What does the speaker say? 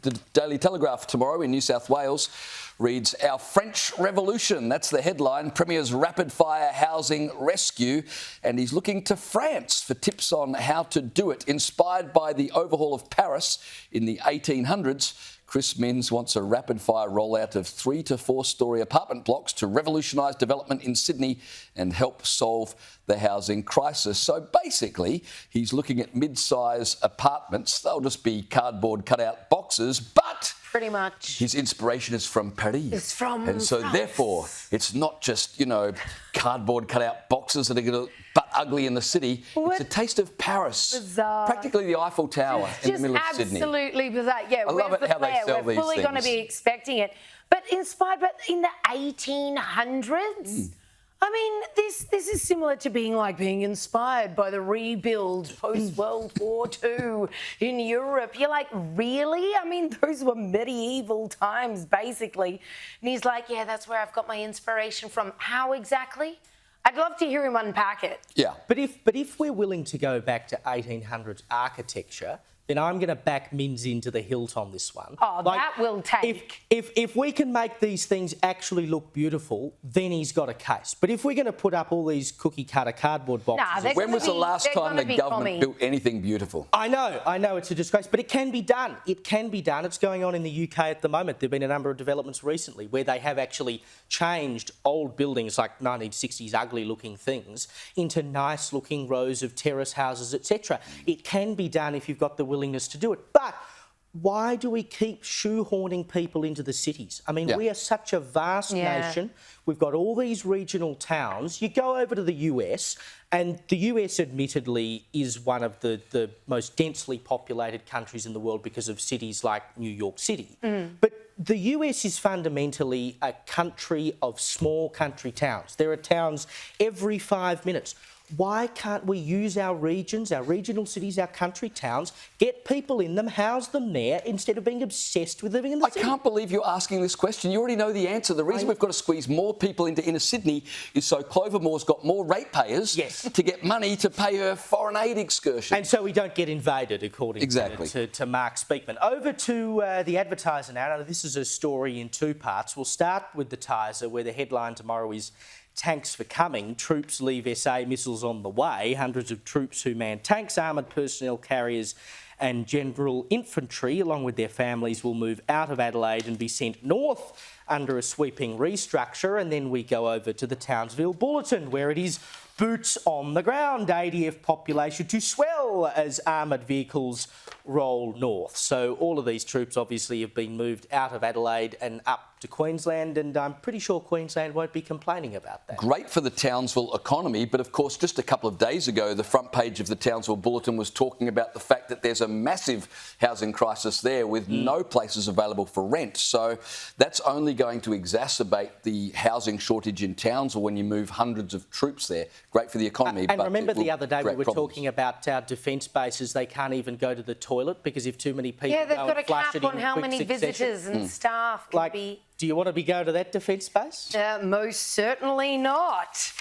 The Daily Telegraph tomorrow in New South Wales reads, "Our French Revolution." That's the headline. Premier's rapid-fire housing rescue. And he's looking to France for tips on how to do it. Inspired by the overhaul of Paris in the 1800s, Chris Minns wants a rapid-fire rollout of 3 to 4 storey apartment blocks to revolutionise development in Sydney and help solve the housing crisis. So basically, he's looking at mid-size apartments. They'll just be cardboard cutout boxes, but pretty much his inspiration is from Paris. It's from And so France. therefore, it's not just, cardboard cutout boxes that are going to butt ugly in the city. It's a taste of Paris. Bizarre. Practically the Eiffel Tower in the middle of Sydney. Absolutely bizarre. Yeah, I love it how they sell We're these fully going to be expecting it. But inspired, but in the 1800s? I mean, this is similar to being inspired by the rebuild post-World War II in Europe. You're like, really? I mean, those were medieval times, basically. And he's like, yeah, that's where I've got my inspiration from. How exactly? I'd love to hear him unpack it. Yeah. But if we're willing to go back to 1800s architecture, then I'm going to back Minns into the hilt on this one. Oh, that will take. If we can make these things actually look beautiful, then he's got a case. But if we're going to put up all these cookie-cutter cardboard boxes... When was the last time the government built anything beautiful? I know, it's a disgrace, but it can be done. It can be done. It's going on in the UK at the moment. There have been a number of developments recently where they have actually changed old buildings, like 1960s ugly-looking things, into nice-looking rows of terrace houses, etc. It can be done if you've got the willingness to do it. But why do we keep shoehorning people into the cities? I mean, we are such a vast nation. We've got all these regional towns. You go over to the US, and the US admittedly is one of the most densely populated countries in the world because of cities like New York City. But the US is fundamentally a country of small country towns. There are towns every 5 minutes. Why can't we use our regions, our regional cities, our country towns, get people in them, house them there, instead of being obsessed with living in the city? I can't believe you're asking this question. You already know the answer. The reason we've got to squeeze more people into inner Sydney is so Clover Moore's got more ratepayers to get money to pay her foreign aid excursion. And so we don't get invaded, according to Mark Speakman. Over to the Advertiser now. Now, this is a story in 2 parts. We'll start with the Tiser, where the headline tomorrow is "Tanks for coming, troops leave SA, missiles on the way." Hundreds of troops who man tanks, armoured personnel carriers and general infantry, along with their families, will move out of Adelaide and be sent north under a sweeping restructure. And then we go over to the Townsville Bulletin, where it is boots on the ground, ADF population to swell as armoured vehicles roll north. So all of these troops obviously have been moved out of Adelaide and up to Queensland, and I'm pretty sure Queensland won't be complaining about that. Great for the Townsville economy, but of course just a couple of days ago the front page of the Townsville Bulletin was talking about the fact that there's a massive housing crisis there with no places available for rent. So that's only going to exacerbate the housing shortage in Townsville when you move hundreds of troops there. Great for the economy. And but remember the other day we were problems. talking about our defence bases. They can't even go to the toilet because if too many people they've go got and a flush cap it on in how quick many succession. visitors and staff can be. Do you want to be going to that defence base? Most certainly not.